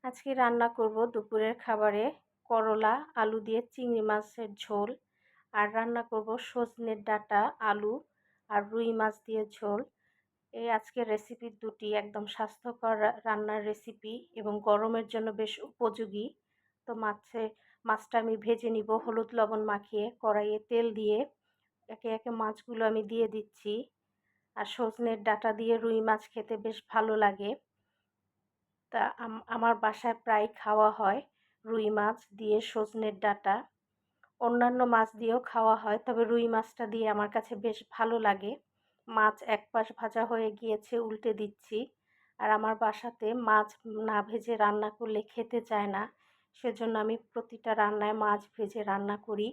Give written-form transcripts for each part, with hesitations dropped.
আজকে রান্না করব দুপুরের খাবারে করলা আলু দিয়ে চিংড়ি মাছের ঝোল। আর রান্না করব সজনের ডাঁটা আলু আর রুই মাছ দিয়ে ঝোল। এই আজকের রেসিপি দুটি একদম স্বাস্থ্যকর রান্নার রেসিপি এবং গরমের জন্য বেশ উপযোগী। তো মাছটা আমি ভেজে নিব হলুদ লবণ মাখিয়ে, কড়াইয়ে তেল দিয়ে একে একে মাছগুলো আমি দিয়ে দিচ্ছি। আর সজনের ডাঁটা দিয়ে রুই মাছ খেতে বেশ ভালো লাগে। তা আমার বাসায় প্রায় খাওয়া হয় রুই মাছ দিয়ে সজনের ডাঁটা। অন্যান্য মাছ দিয়েও খাওয়া হয়, তবে রুই মাছটা দিয়ে আমার কাছে বেশ ভালো লাগে। মাছ এক পাশ ভাজা হয়ে গিয়েছে, উল্টে দিচ্ছি। আর আমার বাসাতে মাছ না ভেজে রান্না করলে খেতে চায় না, সেজন্য আমি প্রতিটা রান্নায় মাছ ভেজে রান্না করি।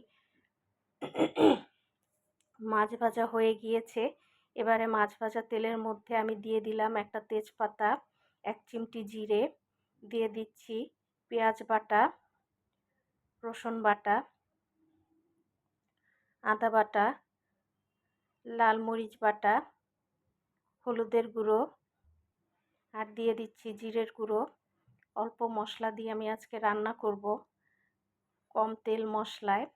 মাছ ভাজা হয়ে গিয়েছে, এবারে মাছ ভাজা তেলের মধ্যে আমি দিয়ে দিলাম একটা তেজপাতা, 1 চিমটি জিরে, দিয়ে দিচ্ছি পেঁয়াজ বাটা, রসুন বাটা, আদা বাটা, লাল মরিচ বাটা, হলুদের গুঁড়ো, আর দিয়ে দিচ্ছি জিরের গুঁড়ো। অল্প মশলা দিয়ে আমি আজকে রান্না করব, কম তেল মশলায়।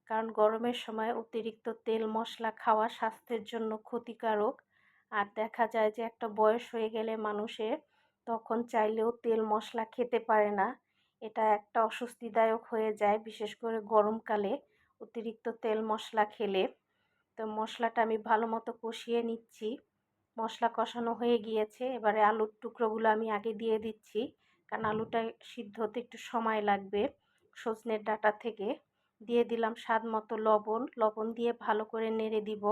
কারণ গরমের সময় অতিরিক্ত তেল মশলা খাওয়া স্বাস্থ্যের জন্য ক্ষতিকারক। আর দেখা যায় যে একটা বয়স হয়ে গেলে মানুষের তখন চাইলেও তেল মশলা খেতে পারে না। এটা একটা অস্বস্তিদায়ক হয়ে যায়, বিশেষ করে গরমকালে অতিরিক্ত তেল মশলা খেলে। তো মশলাটা আমি ভালো মতো কষিয়ে নিচ্ছি। মশলা কষানো হয়ে গিয়েছে, এবারে আলুর টুকরোগুলো আমি আগে দিয়ে দিচ্ছি, কারণ আলুটা সিদ্ধ হতে একটু সময় লাগবে। সজনের ডাঁটা থেকে দিয়ে দিলাম স্বাদ মতো লবণ, লবণ দিয়ে ভালো করে নেড়ে দিব।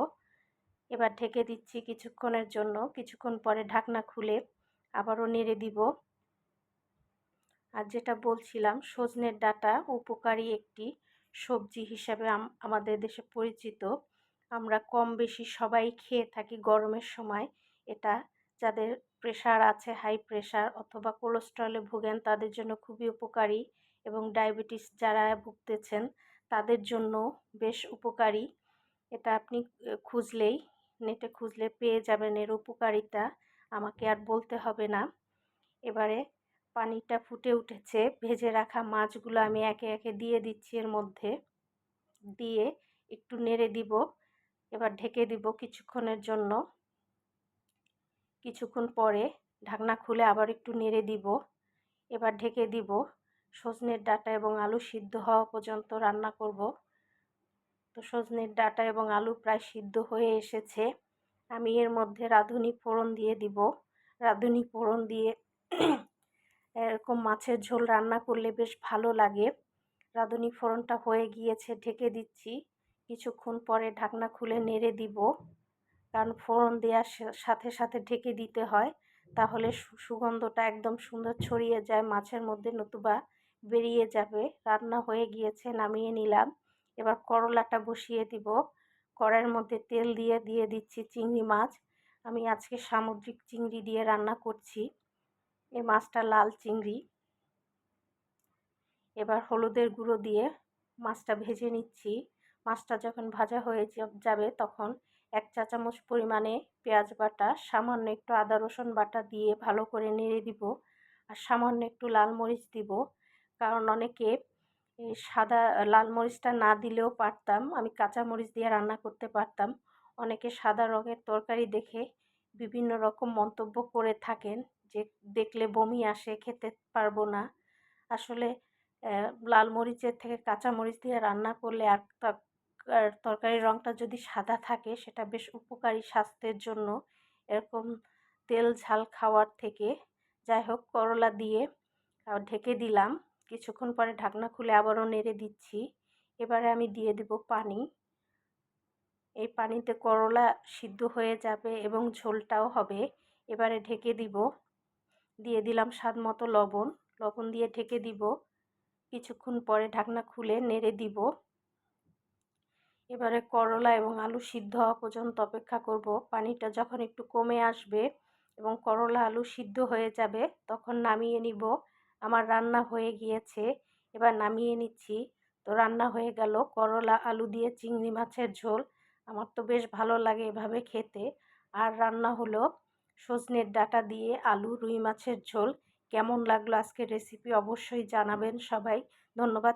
এবার ঢেকে দিচ্ছি কিছুক্ষণের জন্য, কিছুক্ষণ পরে ঢাকনা খুলে আবারও নেড়ে দিব। আর যেটা বলছিলাম, সজনের ডাঁটা উপকারী একটি সবজি হিসাবে আমাদের দেশে পরিচিত। আমরা কম বেশি সবাই খেয়ে থাকি গরমের সময়। এটা যাদের প্রেশার আছে, হাই প্রেশার অথবা কোলেস্টেরলে ভোগেন, তাদের জন্য খুবই উপকারী, এবং ডায়াবেটিস যারা ভুগতেছেন তাদের জন্য বেশ উপকারী। এটা আপনি নেটে খুঁজলে পেয়ে যাবেন এর উপকারিতা, আমাকে আর বলতে হবে না। এবারে পানিটা ফুটে উঠেছে, ভেজে রাখা মাছগুলো আমি একে একে দিয়ে দিচ্ছি এর মধ্যে, দিয়ে একটু নেড়ে দিব। এবার ঢেকে দিব কিছুক্ষণের জন্য। কিছুক্ষণ পরে ঢাকনা খুলে আবার একটু নেড়ে দিব। এবার ঢেকে দিব। সজনের ডাঁটা এবং আলু সিদ্ধ হওয়া পর্যন্ত রান্না করব। তো সজনের ডাঁটা এবং আলু প্রায় সিদ্ধ হয়ে এসেছে। আমি এর মধ্যে রাঁধুনি ফোড়ন দিয়ে দিব। রাঁধুনি ফোড়ন দিয়ে এরকম মাছের ঝোল রান্না করলে বেশ ভালো লাগে। রাঁধুনি ফোড়নটা হয়ে গিয়েছে, ঢেকে দিচ্ছি। কিছুক্ষণ পরে ঢাকনা খুলে নেড়ে দিব, কারণ ফোড়ন দেওয়ার সাথে সাথে ঢেকে দিতে হয়, তাহলে সুগন্ধটা একদম সুন্দর ছড়িয়ে যায় মাছের মধ্যে, নতুবা বেরিয়ে যাবে। রান্না হয়ে গিয়েছে, নামিয়ে নিলাম। এবার করলাটা বসিয়ে দিব। কড়াইয়ের মধ্যে তেল দিয়ে দিচ্ছি চিংড়ি মাছ। আমি আজকে সামুদ্রিক চিংড়ি দিয়ে রান্না করছি, এই মাছটা লাল চিংড়ি। এবার হলুদের গুঁড়ো দিয়ে মাছটা ভেজে নিচ্ছি। মাছটা যখন ভাজা হয়ে যাবে তখন 1 চা চামচ পরিমাণে পেঁয়াজ বাটা, সামান্য একটু আদা রসুন বাটা দিয়ে ভালো করে নেড়ে দিব। আর সামান্য একটু লাল মরিচ দিব, কারণ অনেকে এই সাদা লাল মরিচটা না দিলেও পারতাম, আমি কাঁচা মরিচ দিয়ে রান্না করতে পারতাম। অনেকে সাদা রঙের তরকারি দেখে বিভিন্ন রকম মন্তব্য করে থাকেন, যে দেখলে বমি আসে, খেতে পারবো না। আসলে লাল মরিচের থেকে কাঁচা মরিচ দিয়ে রান্না করলে আর তরকারির রঙটা যদি সাদা থাকে, সেটা বেশ উপকারী স্বাস্থ্যের জন্য, এরকম তেল ঝাল খাওয়ার থেকে। যাই হোক, করলা দিয়ে ঢেকে দিলাম। কিছুক্ষণ পরে ঢাকনা খুলে আবারও নেড়ে দিচ্ছি। এবারে আমি দিয়ে দেব পানি। এই পানিতে করলা সিদ্ধ হয়ে যাবে এবং ঝোলটাও হবে। এবারে ঢেকে দিব। দিয়ে দিলাম স্বাদ মতো লবণ, লবণ দিয়ে ঢেকে দিব। কিছুক্ষণ পরে ঢাকনা খুলে নেড়ে দিব। এবারে করলা এবং আলু সিদ্ধ হওয়া পর্যন্ত অপেক্ষা করব। পানিটা যখন একটু কমে আসবে এবং করলা আলু সিদ্ধ হয়ে যাবে, তখন নামিয়ে নিব। আমার রান্না হয়ে গিয়েছে, এবার নামিয়ে নিচ্ছি। তো রান্না হয়ে গেল করলা আলু দিয়ে চিংড়ি মাছের ঝোল। আমার তো বেশ ভালো লাগে এভাবে খেতে। আর রান্না হলো সজনের ডাঁটা দিয়ে আলু রুই মাছের ঝোল। কেমন লাগলো আজকের রেসিপি অবশ্যই জানাবেন সবাই। ধন্যবাদ।